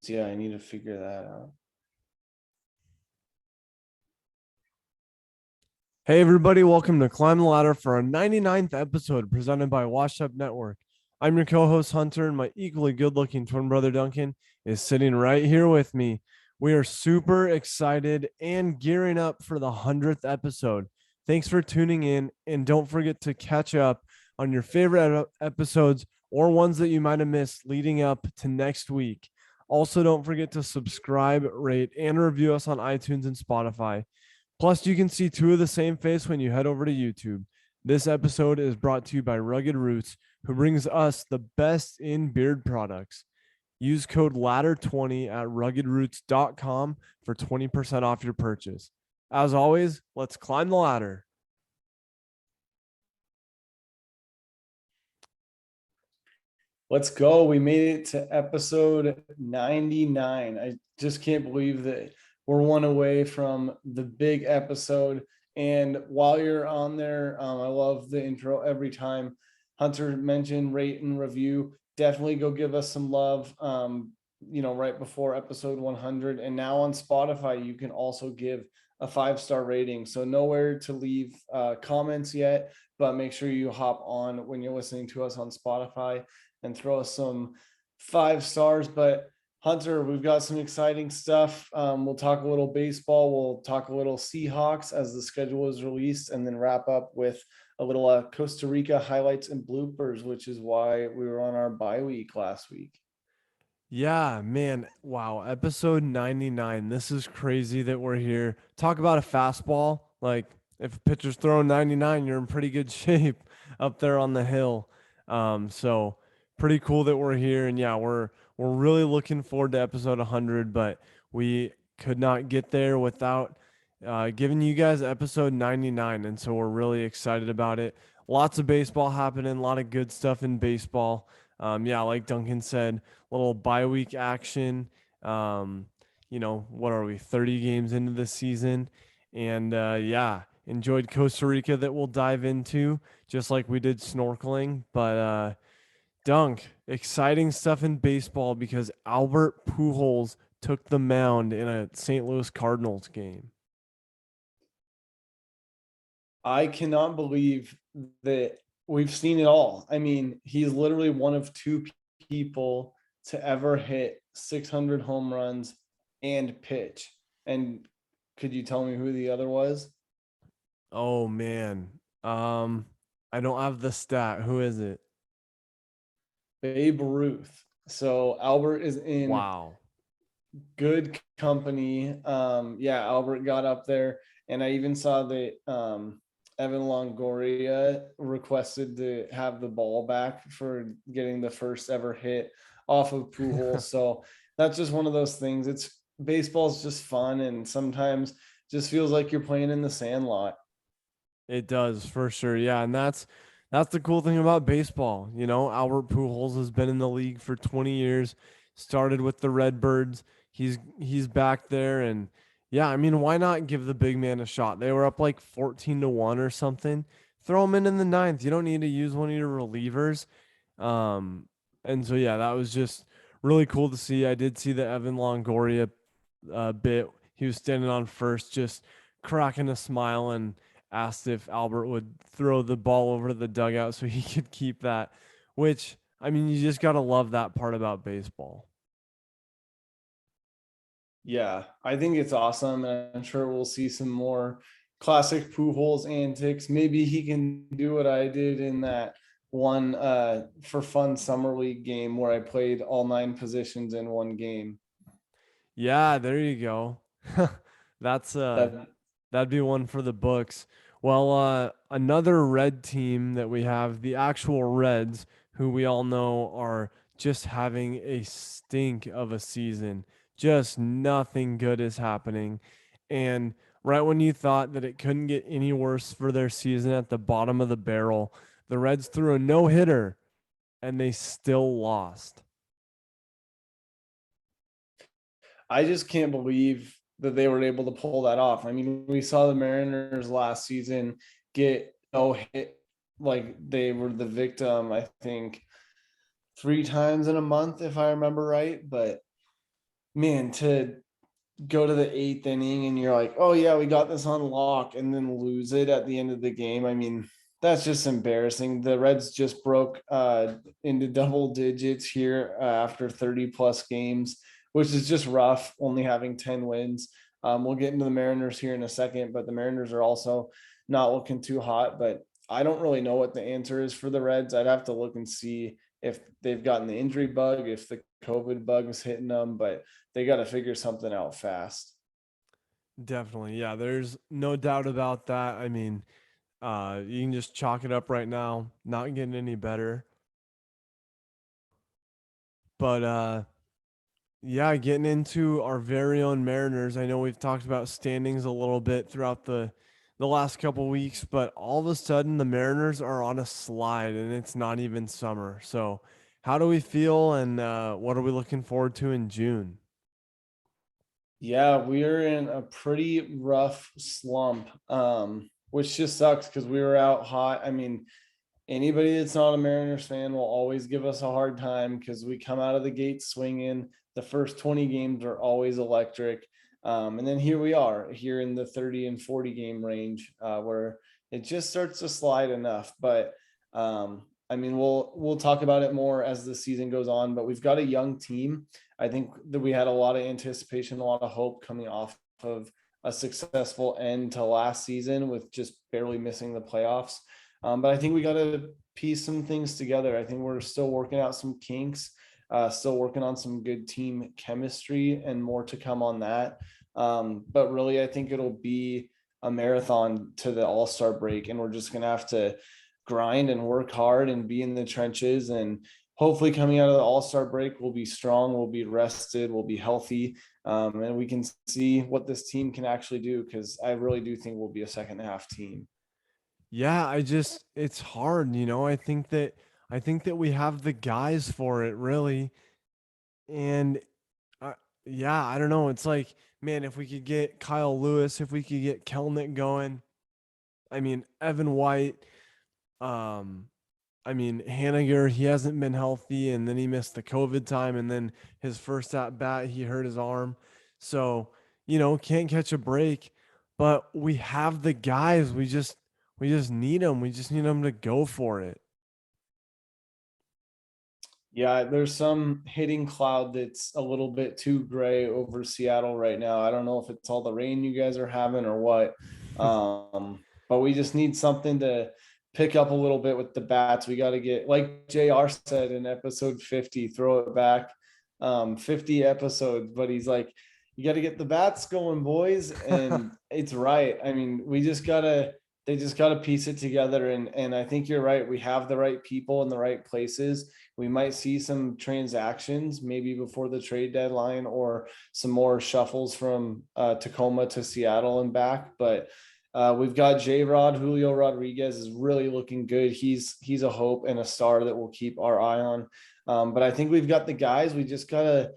Yeah, I need to figure that out. Hey everybody, welcome to Climb the Ladder for our 99th episode presented by Washed Up Network. I'm your co-host Hunter, and my equally good-looking twin brother Duncan is sitting right here with me. We are super excited and gearing up for the 100th episode. Thanks for tuning in, and don't forget to catch up on your favorite episodes or ones that you might have missed leading up to next week. Also, don't forget to subscribe, rate, and review us on iTunes and Spotify. Plus, you can see two of the same face when you head over to YouTube. This episode is brought to you by Rugged Roots, who brings us the best in beard products. Use code LADDER20 at ruggedroots.com for 20% off your purchase. As always, let's climb the ladder. Let's go. We made it to episode 99. I just can't believe that we're one away from the big episode. And while you're on there, I love the intro every time. Hunter mentioned rate and review. Definitely go give us some love. Right before episode 100. And now on Spotify, you can also give a 5-star rating. So nowhere to leave comments yet, but make sure you hop on when you're listening to us on Spotify and throw us some 5 stars. But Hunter, we've got some exciting stuff. We'll talk a little baseball. We'll talk a little Seahawks as the schedule is released, and then wrap up with a little Costa Rica highlights and bloopers, which is why we were on our bye week last week. Yeah, man. Wow. Episode 99. This is crazy that we're here. Talk about a fastball. Like, if a pitcher's throwing 99, you're in pretty good shape up there on the hill. So pretty cool that we're here. And yeah, we're really looking forward to episode 100, but we could not get there without giving you guys episode 99. And so we're really excited about it. Lots of baseball happening, a lot of good stuff in baseball. Yeah, like Duncan said, little bye week action. Um, what are we, 30 games into the season? And yeah, enjoyed Costa Rica that we'll dive into, just like we did snorkeling. But Dunk, exciting stuff in baseball because Albert Pujols took the mound in a St. Louis Cardinals game. I cannot believe that we've seen it all. I mean, he's literally one of two people to ever hit 600 home runs and pitch. And could you tell me who the other was? Oh man. Um, I don't have the stat. Who is it? Babe Ruth. So Albert is in Wow. good company. Yeah, Albert got up there, and I even saw that Evan Longoria requested to have the ball back for getting the first ever hit off of Pujols. So that's just one of those things. It's baseball's just fun, and sometimes just feels like you're playing in the sandlot. It does for sure. Yeah, and that's the cool thing about baseball. Albert Pujols has been in the league for 20 years. Started with the Redbirds. He's back there, and yeah, I mean, why not give the big man a shot? They were up like 14-1 or something. Throw him in the ninth. You don't need to use one of your relievers. And so yeah, that was just really cool to see. I did see the Evan Longoria bit. He was standing on first, just cracking a smile, and asked if Albert would throw the ball over to the dugout so he could keep that, which, I mean, you just got to love that part about baseball. Yeah, I think it's awesome, and I'm sure we'll see some more classic Pujols antics. Maybe he can do what I did in that one for fun summer league game where I played all 9 positions in one game. Yeah, there you go. That's That that'd be one for the books. Well, another red team that we have, the actual Reds, who we all know are just having a stink of a season. Just nothing good is happening. And right when you thought that it couldn't get any worse for their season at the bottom of the barrel, the Reds threw a no-hitter and they still lost. I just can't believe that they were able to pull that off. I mean, we saw the Mariners last season get no hit, like they were the victim, I think 3 times in a month, if I remember right. But man, to go to the eighth inning and you're like, oh yeah, we got this on lock, and then lose it at the end of the game. I mean, that's just embarrassing. The Reds just broke into double digits here after 30 plus games, which is just rough, only having 10 wins. We'll get into the Mariners here in a second, but the Mariners are also not looking too hot. But I don't really know what the answer is for the Reds. I'd have to look and see if they've gotten the injury bug, if the COVID bug is hitting them, but they got to figure something out fast. Definitely. Yeah, there's no doubt about that. I mean, you can just chalk it up right now, not getting any better. But yeah, getting into our very own Mariners. I know we've talked about standings a little bit throughout the last couple weeks, but all of a sudden the Mariners are on a slide and it's not even summer. So, how do we feel and what are we looking forward to in June? Yeah, we're in a pretty rough slump, which just sucks because we were out hot. I mean, anybody that's not a Mariners fan will always give us a hard time because we come out of the gate swinging. The first 20 games are always electric. And then here we are, here in the 30 and 40 game range, where it just starts to slide enough. But I mean, we'll talk about it more as the season goes on. But we've got a young team. I think that we had a lot of anticipation, a lot of hope coming off of a successful end to last season with just barely missing the playoffs. But I think we got to piece some things together. I think we're still working out some kinks, still working on some good team chemistry, and more to come on that. But really, I think it'll be a marathon to the All-Star break, and we're just going to have to grind and work hard and be in the trenches. And hopefully, coming out of the All-Star break, we'll be strong, we'll be rested, we'll be healthy, and we can see what this team can actually do, because I really do think we'll be a second half team. Yeah, it's hard, I think that we have the guys for it really. And uh, yeah, I don't know. It's like, man, if we could get Kyle Lewis, if we could get Kelnick going, I mean, Evan White, um, I mean, Haniger, he hasn't been healthy and then he missed the COVID time and then his first at bat, he hurt his arm. So, can't catch a break, but we have the guys. We just need them. We just need them to go for it. Yeah, there's some hitting cloud that's a little bit too gray over Seattle right now. I don't know if it's all the rain you guys are having or what. But we just need something to pick up a little bit with the bats. We got to get, like JR said in episode 50, throw it back. 50 episodes, but he's like, you got to get the bats going, boys. And it's right. I mean, they just gotta piece it together. And I think you're right. We have the right people in the right places. We might see some transactions maybe before the trade deadline, or some more shuffles from Tacoma to Seattle and back. But we've got J Rod. Julio Rodriguez is really looking good. He's a hope and a star that we'll keep our eye on. But I think we've got the guys. We just gotta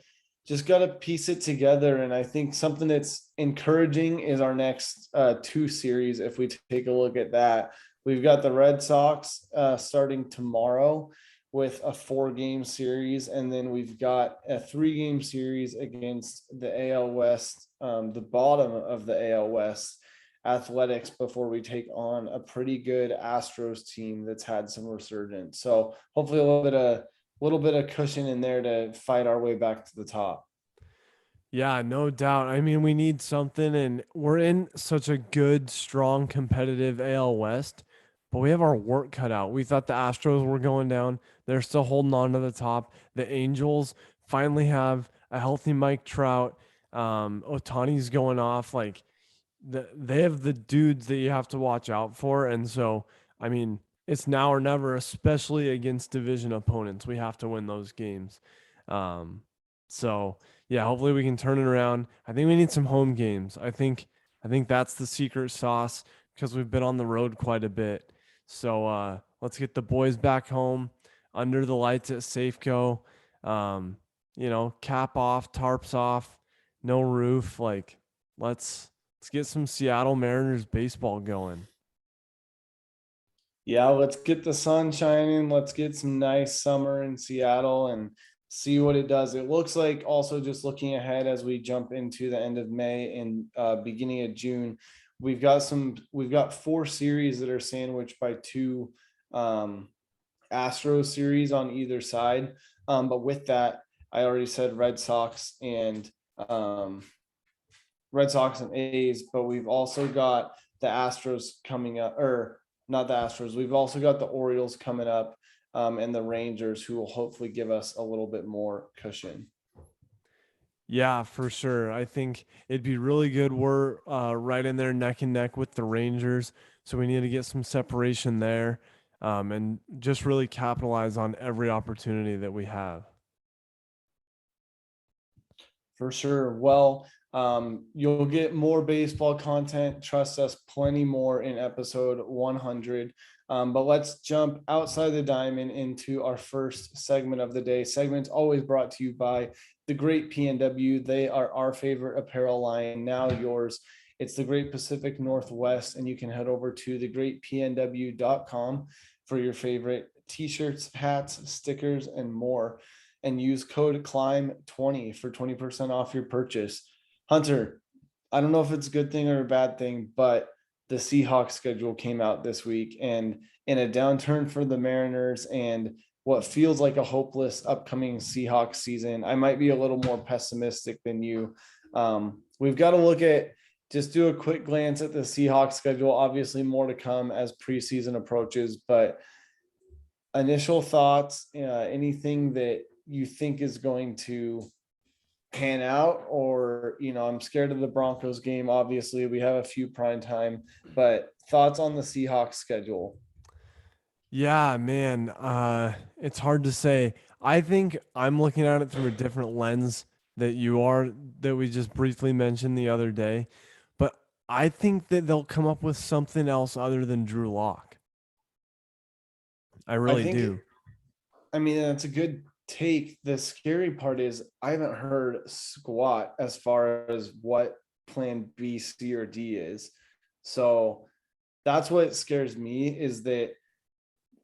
piece it together. And I think something that's encouraging is our next two series. If we take a look at that, we've got the Red Sox starting tomorrow with a 4-game series, and then we've got a 3-game series against the AL West, the bottom of the AL West Athletics, before we take on a pretty good Astros team that's had some resurgence. So hopefully a little bit of cushion in there to fight our way back to the top. Yeah, no doubt. I mean, we need something, and we're in such a good, strong, competitive AL West, but we have our work cut out. We thought the Astros were going down. They're still holding on to the top. The Angels finally have a healthy Mike Trout. Otani's going off. Like, they have the dudes that you have to watch out for. And so, I mean, it's now or never, especially against division opponents. We have to win those games. Um, so yeah, hopefully we can turn it around. I think we need some home games. I think that's the secret sauce because we've been on the road quite a bit. So let's get the boys back home under the lights at Safeco. Um, cap off, tarps off, no roof. Like let's get some Seattle Mariners baseball going. Yeah, let's get the sun shining. Let's get some nice summer in Seattle and see what it does. It looks like, also just looking ahead as we jump into the end of May and beginning of June, we've got 4 series that are sandwiched by 2 Astros series on either side. But with that, I already said Red Sox and A's, but we've also got the Astros coming up, or not the Astros. We've also got the Orioles coming up, and the Rangers, who will hopefully give us a little bit more cushion. Yeah, for sure. I think it'd be really good. We're right in there neck and neck with the Rangers, so we need to get some separation there, and just really capitalize on every opportunity that we have. For sure. Well, you'll get more baseball content. Trust us, plenty more in episode 100. But let's jump outside the diamond into our first segment of the day. Segment's always brought to you by the Great PNW. They are our favorite apparel line, now yours. It's the Great Pacific Northwest, and you can head over to thegreatpnw.com for your favorite t-shirts, hats, stickers, and more, and use code CLIMB20 for 20% off your purchase. Hunter, I don't know if it's a good thing or a bad thing, but the Seahawks schedule came out this week, and in a downturn for the Mariners and what feels like a hopeless upcoming Seahawks season, I might be a little more pessimistic than you. We've got to do a quick glance at the Seahawks schedule. Obviously, more to come as preseason approaches, but initial thoughts, anything that you think is going to pan out, or I'm scared of the Broncos game. Obviously, we have a few prime time, but thoughts on the Seahawks schedule? Yeah, man, it's hard to say. I think I'm looking at it through a different lens that you are, that we just briefly mentioned the other day. But I think that they'll come up with something else other than Drew Lock. I I really think, do. I mean, that's a good take. The scary part is I haven't heard squat as far as what plan B, C, or D is. So that's what scares me, is that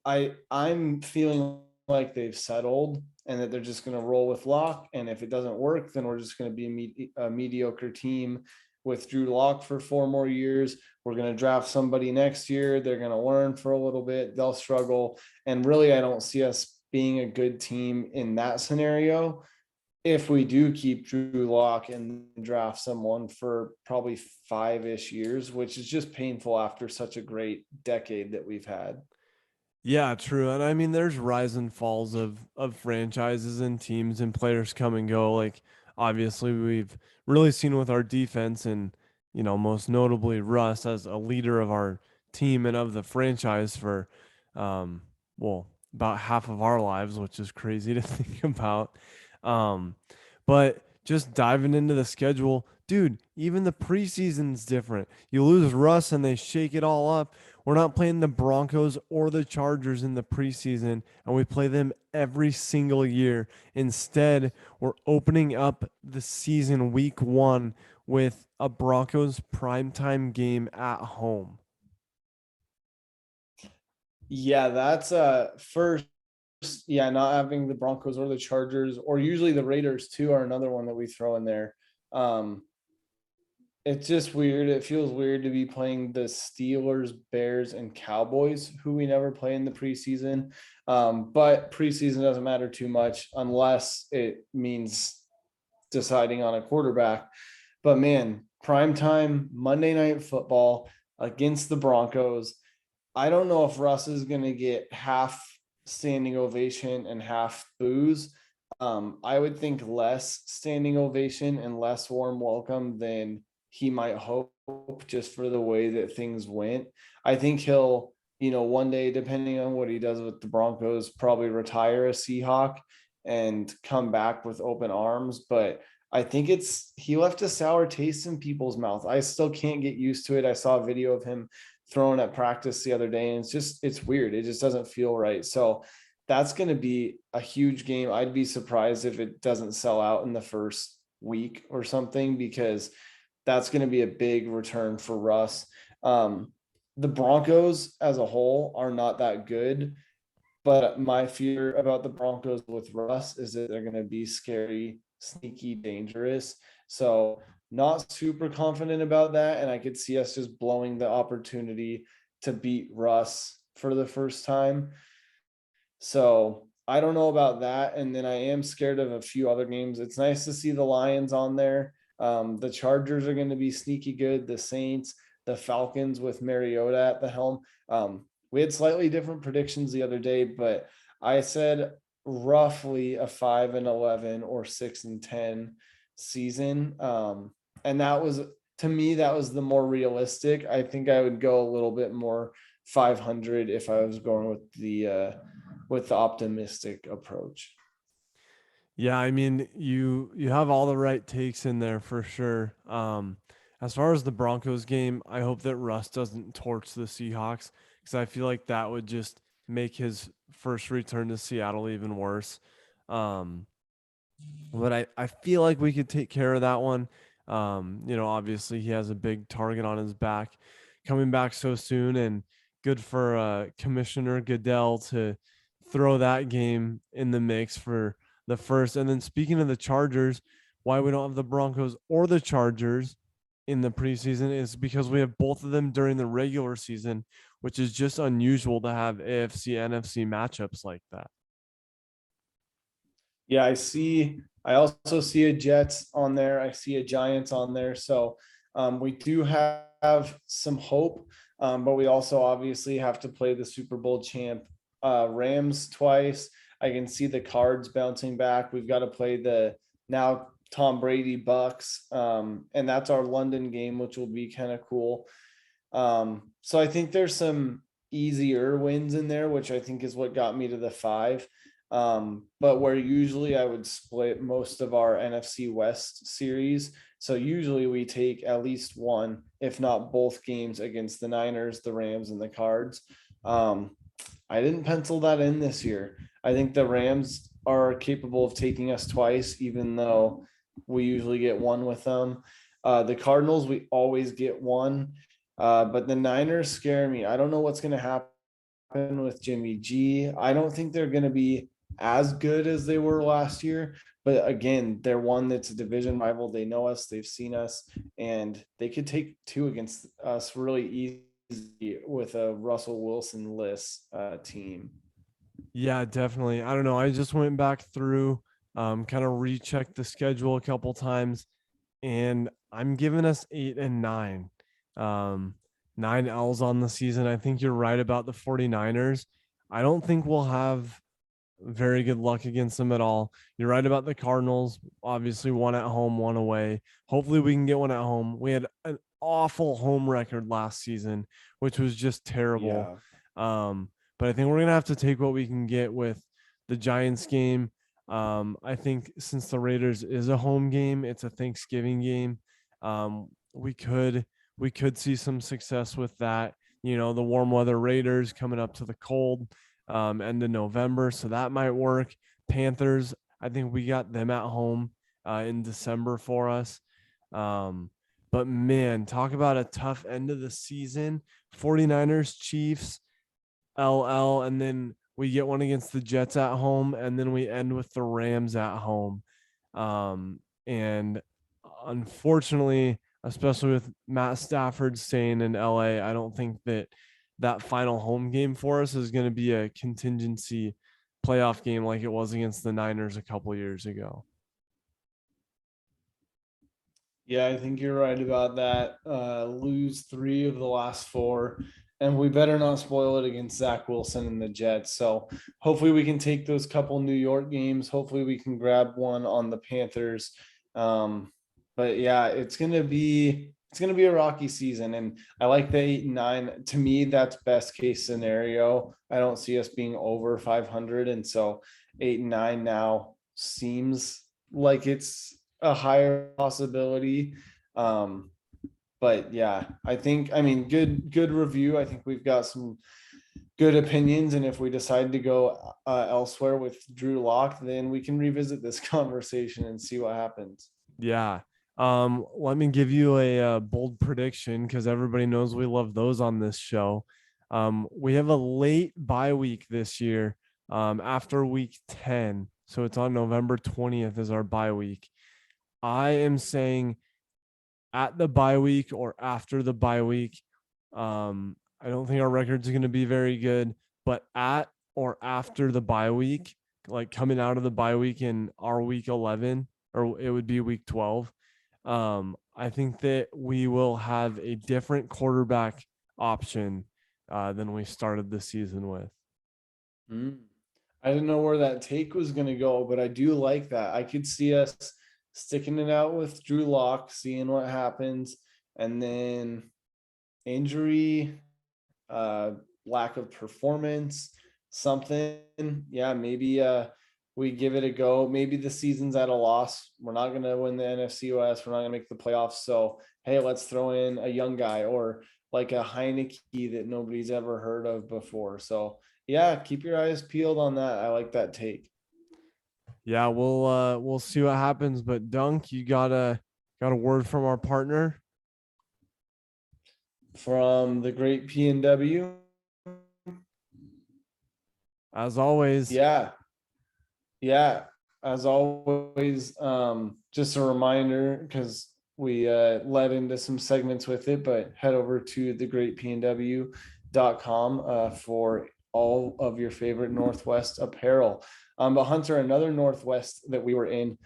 I'm feeling like they've settled and that they're just going to roll with Lock. And if it doesn't work, then we're just going to be a mediocre team with Drew Lock for 4 more years. We're going to draft somebody next year. They're going to learn for a little bit. They'll struggle. And really, I don't see us being a good team in that scenario if we do keep Drew Lock and draft someone for probably 5-ish years, which is just painful after such a great decade that we've had. Yeah, true. And I mean, there's rise and falls of franchises and teams and players come and go. Like obviously we've really seen with our defense and most notably Russ as a leader of our team and of the franchise for um well, about half of our lives, which is crazy to think about. Um but just diving into the schedule, dude, even the preseason's different. You lose Russ and they shake it all up. We're not playing the Broncos or the Chargers in the preseason, and we play them every single year. Instead, we're opening up the season week 1 with a Broncos primetime game at home. Yeah, that's first. Yeah, not having the Broncos or the Chargers, or usually the Raiders too, are another one that we throw in there. Um, it's just weird. It feels weird to be playing the Steelers, Bears, and Cowboys, who we never play in the preseason. But preseason doesn't matter too much unless it means deciding on a quarterback. But man, prime time Monday Night Football against the Broncos. I don't know if Russ is going to get half standing ovation and half boos. I would think less standing ovation and less warm welcome than he might hope, just for the way that things went. I think he'll, one day, depending on what he does with the Broncos, probably retire a Seahawk and come back with open arms. But I think he left a sour taste in people's mouth. I still can't get used to it. I saw a video of him thrown at practice the other day, and it's weird. It just doesn't feel right. So that's going to be a huge game. I'd be surprised if it doesn't sell out in the first week or something, because that's going to be a big return for Russ. The Broncos as a whole are not that good. But my fear about the Broncos with Russ is that they're going to be scary, sneaky, dangerous. So not super confident about that. And I could see us just blowing the opportunity to beat Russ for the first time. So I don't know about that. And then I am scared of a few other games. It's nice to see the Lions on there. The Chargers are going to be sneaky good. The Saints, the Falcons with Mariota at the helm. We had slightly different predictions the other day, but I said roughly a 5-11 or 6-10 season. And that was, to me, that was the more realistic. I think I would go a little bit more 500 if I was going with the optimistic approach. Yeah, I mean, you have all the right takes in there for sure. As far as the Broncos game, I hope that Russ doesn't torch the Seahawks because I feel like that would just make his first return to Seattle even worse. Um, but I feel like we could take care of that one. Obviously he has a big target on his back coming back so soon, and good for Commissioner Goodell to throw that game in the mix for the first. And then speaking of the Chargers, why we don't have the Broncos or the Chargers in the preseason is because we have both of them during the regular season, which is just unusual to have AFC NFC matchups like that. Yeah, I also see a Jets on there. I see a Giants on there. So we do have some hope, but we also obviously have to play the Super Bowl champ Rams twice. I can see the Cards bouncing back. We've got to play the now Tom Brady Bucks, and that's our London game, which will be kind of cool. So I think there's some easier wins in there, which I think is what got me to the 5. But where usually I would split most of our NFC West series. So usually we take at least one, if not both games against the Niners, the Rams, and the Cards. I didn't pencil that in this year. I think the Rams are capable of taking us twice, even though we usually get one with them. The Cardinals, we always get one. But the Niners scare me. I don't know what's going to happen with Jimmy G. I don't think they're going to be as good as they were last year. But again, they're one that's a division rival. They know us, they've seen us, and they could take 2 against us really easy with a Russell Wilson-less team. Yeah, definitely. I don't know. I just went back through, kind of rechecked the schedule a couple times, and I'm giving us 8-9. Um, 9 L's on the season. I think you're right about the 49ers. I don't think we'll have very good luck against them at all. You're right about the Cardinals. Obviously, one at home, one away. Hopefully, we can get one at home. We had an awful home record last season, which was just terrible. Yeah. But I think we're gonna have to take what we can get with the Giants game. I think since the Raiders is a home game, it's a Thanksgiving game. We could see some success with that. The warm weather Raiders coming up to the cold end of November, so that might work. Panthers, I think we got them at home in December for us. But man, talk about a tough end of the season. 49ers, Chiefs, LL, and then we get one against the Jets at home, and then we end with the Rams at home. And unfortunately, especially with Matt Stafford staying in LA, I don't think that final home game for us is going to be a contingency playoff game like it was against the Niners a couple years ago. Yeah, I think you're right about that. Lose 3 of the last 4, and we better not spoil it against Zach Wilson and the Jets. So hopefully we can take those couple New York games. Hopefully we can grab one on the Panthers. But yeah, it's gonna be a rocky season, and I like the 8-9. To me, that's best case scenario. I don't see us being over 500, and so 8-9 now seems like it's a higher possibility. But yeah, I mean, good review. I think we've got some good opinions, and if we decide to go elsewhere with Drew Lock, then we can revisit this conversation and see what happens. Yeah. Let me give you a bold prediction because everybody knows we love those on this show. We have a late bye week this year. after week 10. So it's on November 20th is our bye week. I am saying at the bye week or after the bye week. I don't think our record's going to be very good, but at or after the bye week, like coming out of the bye week in our week 11, or it would be week 12. I think that we will have a different quarterback option than we started the season with. Mm. I didn't know where that take was going to go, but I do like that. I could see us sticking it out with Drew Lock, seeing what happens, and then injury, uh, lack of performance, something. Yeah, maybe we give it a go. Maybe the season's at a loss. We're not going to win the NFC West. We're not going to make the playoffs. So, hey, let's throw in a young guy or like a Heineke that nobody's ever heard of before. So, yeah, keep your eyes peeled on that. I like that take. Yeah, we'll see what happens. But Dunk, you got a word from our partner? From the great P&W. As always. Yeah. Yeah. As always, just a reminder, because we led into some segments with it, but head over to thegreatpnw.com for all of your favorite Northwest apparel. But Hunter, another Northwest that we were in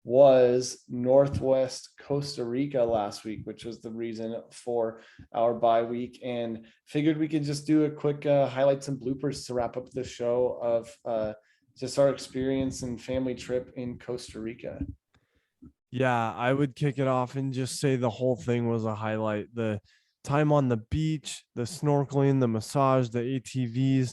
was Northwest Costa Rica last week, which was the reason for our bye week, and figured we could just do a quick highlights and bloopers to wrap up the show of just our experience and family trip in Costa Rica. Yeah, I would kick it off and just say the whole thing was a highlight. The time on the beach, the snorkeling, the massage, the ATVs,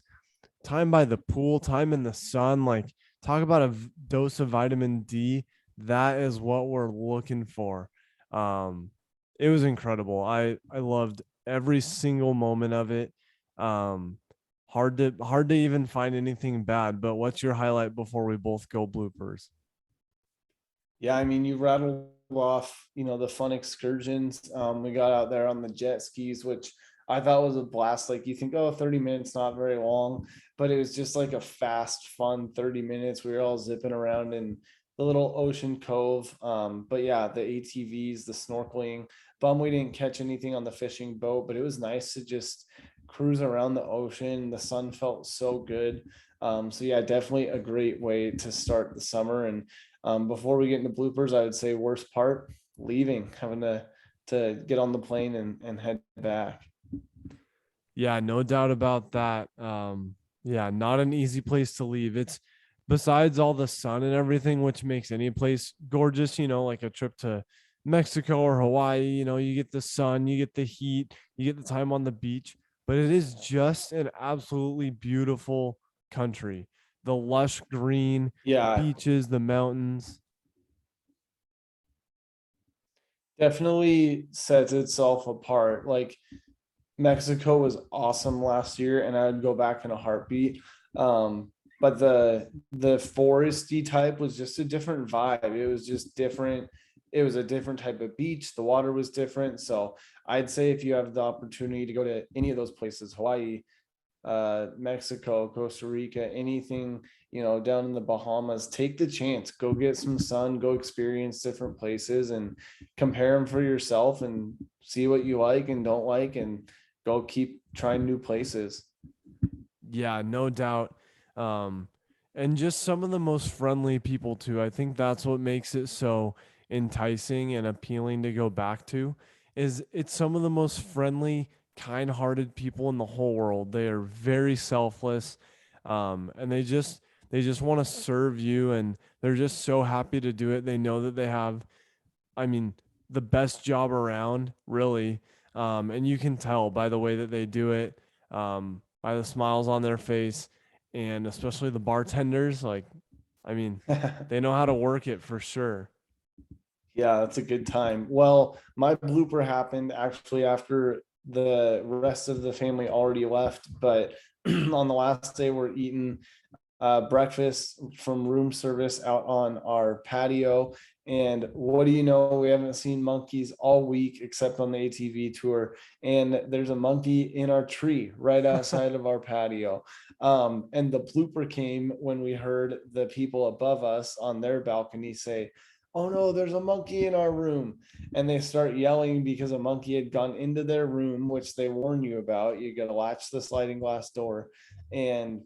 time by the pool, time in the sun. Like, talk about a dose of vitamin D. That is what we're looking for. Um, it was incredible. I loved every single moment of it. Um, hard to even find anything bad. But what's your highlight before we both go bloopers? Yeah, I mean, you rattled off, the fun excursions. We got out there on the jet skis, which I thought was a blast. Like, you think, oh, 30 minutes, not very long, but it was just like a fast, fun 30 minutes. We were all zipping around in the little ocean cove. But yeah, the ATVs, the snorkeling. Bum we didn't catch anything on the fishing boat, but it was nice to just cruise around the ocean. The sun felt so good. So yeah, definitely a great way to start the summer. And before we get into bloopers, I would say worst part, leaving, having to get on the plane and head back. Yeah, no doubt about that. Yeah, not an easy place to leave. It's besides all the sun and everything, which makes any place gorgeous, like a trip to Mexico or Hawaii, you get the sun, you get the heat, you get the time on the beach, but it is just an absolutely beautiful country. The lush green Yeah, beaches, the mountains. definitely sets itself apart. Like, Mexico was awesome last year, and I would go back in a heartbeat. But the foresty type was just a different vibe. It was just different. It was a different type of beach. The water was different. So I'd say if you have the opportunity to go to any of those places, Hawaii, Mexico, Costa Rica, anything, down in the Bahamas, take the chance, go get some sun, go experience different places and compare them for yourself and see what you like and don't like, and go keep trying new places. Yeah, no doubt. Um, and just some of the most friendly people too. I think that's what makes it so enticing and appealing to go back to is it's some of the most friendly, kind-hearted people in the whole world. They are very selfless. And they just want to serve you and they're just so happy to do it. They know that they have, I mean, the best job around, really. And you can tell by the way that they do it, by the smiles on their face, and especially the bartenders. Like, I mean, they know how to work it for sure. Yeah, that's a good time. Well, my blooper happened actually after the rest of the family already left, but on the last day, we're eating breakfast from room service out on our patio, And what do you know? We haven't seen monkeys all week except on the ATV tour. And there's a monkey in our tree right outside of our patio. And the blooper came when we heard the people above us on their balcony say, "Oh no, there's a monkey in our room." And they start yelling because a monkey had gone into their room, which they warn you about. You got to latch the sliding glass door. And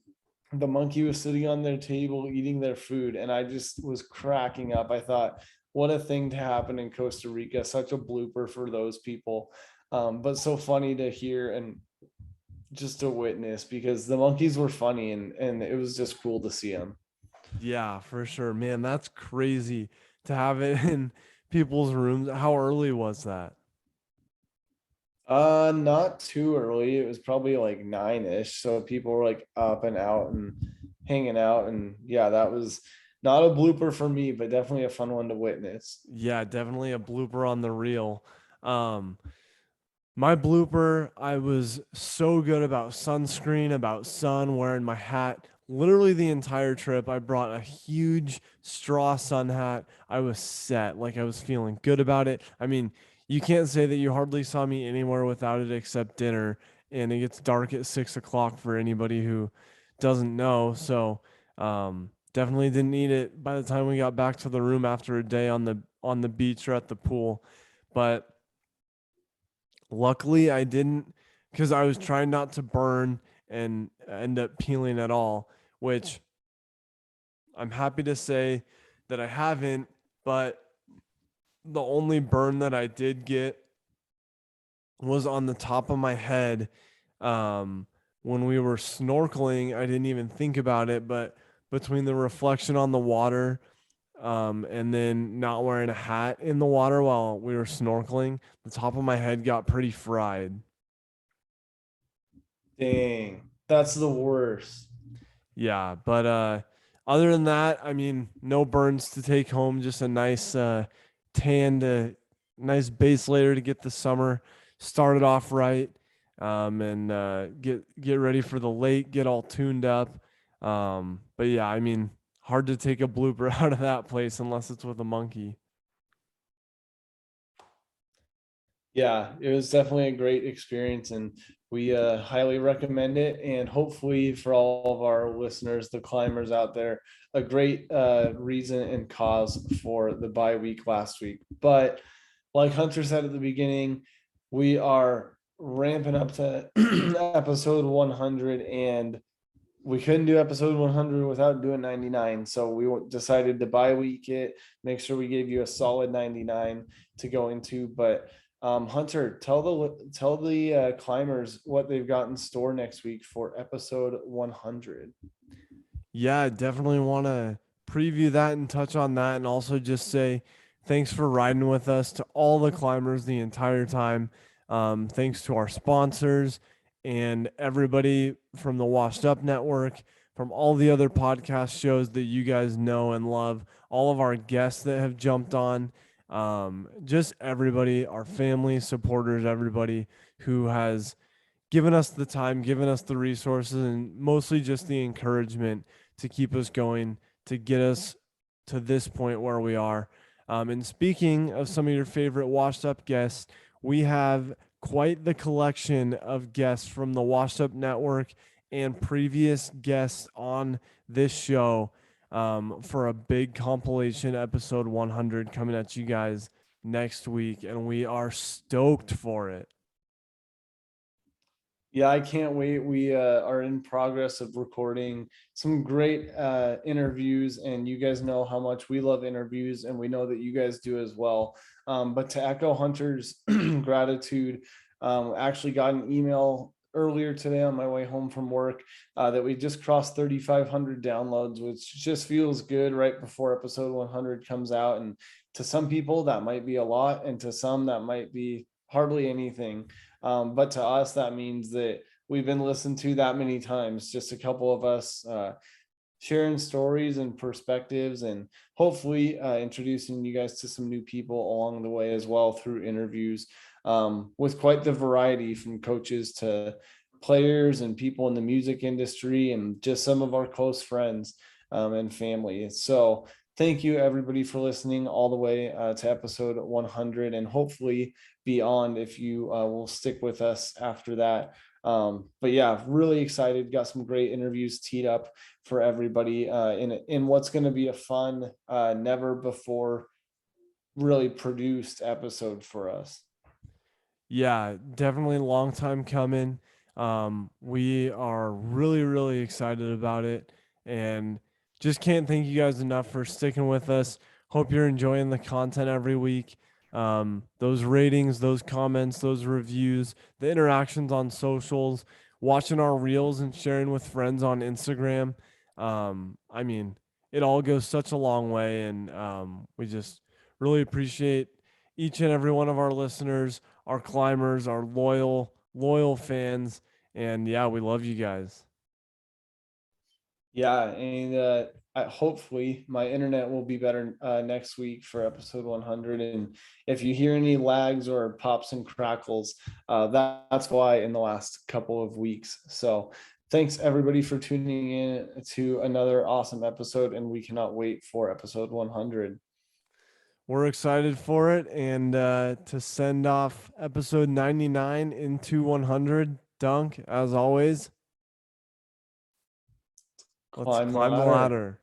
the monkey was sitting on their table eating their food, and I just was cracking up. I thought, what a thing to happen in Costa Rica, such a blooper for those people. But so funny to hear and just to witness, because the monkeys were funny, and it was just cool to see them. Yeah, for sure. Man, that's crazy to have it in people's rooms. How early was that? Not too early. It was probably like 9-ish. So people were like up and out and hanging out. And yeah, that was not a blooper for me, but definitely a fun one to witness. Yeah, definitely a blooper on the reel. Um, My blooper, I was so good about sunscreen, about sun, wearing my hat. Literally the entire trip, I brought a huge straw sun hat. I was set, like I was feeling good about it. I mean, you can't say that you hardly saw me anywhere without it except dinner, and it gets dark at 6 o'clock for anybody who doesn't know. So, definitely didn't need it by the time we got back to the room after a day on the beach or at the pool. But luckily, I didn't, because I was trying not to burn and end up peeling at all, which I'm happy to say that I haven't. But the only burn that I did get was on the top of my head. Um, when we were snorkeling, I didn't even think about it, but between the reflection on the water, and then not wearing a hat in the water while we were snorkeling, the top of my head got pretty fried. Dang, that's the worst. Yeah, but other than that, I mean, no burns to take home, just a nice tan to nice base layer to get the summer started off right. And get ready for the lake, get all tuned up. But yeah, I mean, hard to take a blooper out of that place unless it's with a monkey. Yeah, it was definitely a great experience, and we highly recommend it. And hopefully, for all of our listeners, the climbers out there, a great reason and cause for the bye week last week. But like Hunter said at the beginning, we are ramping up to episode 100, and we couldn't do episode 100 without doing 99. So we decided to bye week it, make sure we gave you a solid 99 to go into. But Hunter, tell the climbers what they've got in store next week for episode 100. Yeah, I definitely want to preview that and touch on that, and also just say thanks for riding with us to all the climbers the entire time. Thanks to our sponsors and everybody from the Washed Up Network, from all the other podcast shows that you guys know and love, all of our guests that have jumped on, just everybody, our family, supporters, everybody who has given us the time, given us the resources, and mostly just the encouragement to keep us going, to get us to this point where we are. And speaking of some of your favorite washed up guests, we have quite the collection of guests from the Washed Up Network and previous guests on this show, for a big compilation episode 100 coming at you guys next week. And we are stoked for it. Yeah, I can't wait. We are in progress of recording some great interviews, and you guys know how much we love interviews, and we know that you guys do as well. But to echo Hunter's gratitude, actually got an email earlier today on my way home from work that we just crossed 3,500 downloads, which just feels good right before episode 100 comes out. And to some people, that might be a lot, and to some, that might be hardly anything. But to us, that means that we've been listened to that many times, just a couple of us sharing stories and perspectives, and hopefully introducing you guys to some new people along the way as well through interviews, with quite the variety from coaches to players and people in the music industry and just some of our close friends and family. So thank you everybody for listening all the way to episode 100 and hopefully beyond if you will stick with us after that. But yeah, really excited. Got some great interviews teed up for everybody in what's going to be a fun, never before really produced episode for us. Yeah, definitely a long time coming. We are really, really excited about it and just can't thank you guys enough for sticking with us. Hope you're enjoying the content every week. Those ratings, those comments, those reviews, the interactions on socials, watching our reels and sharing with friends on Instagram. I mean, it all goes such a long way, and we just really appreciate each and every one of our listeners, our climbers, our loyal fans, and yeah, we love you guys. Yeah, and hopefully my internet will be better next week for episode 100. And if you hear any lags or pops and crackles, that's why in the last couple of weeks. So thanks everybody for tuning in to another awesome episode, and we cannot wait for episode 100. We're excited for it, and to send off episode 99 into 100. Dunk, as always, let's Climb the climb the ladder. ladder.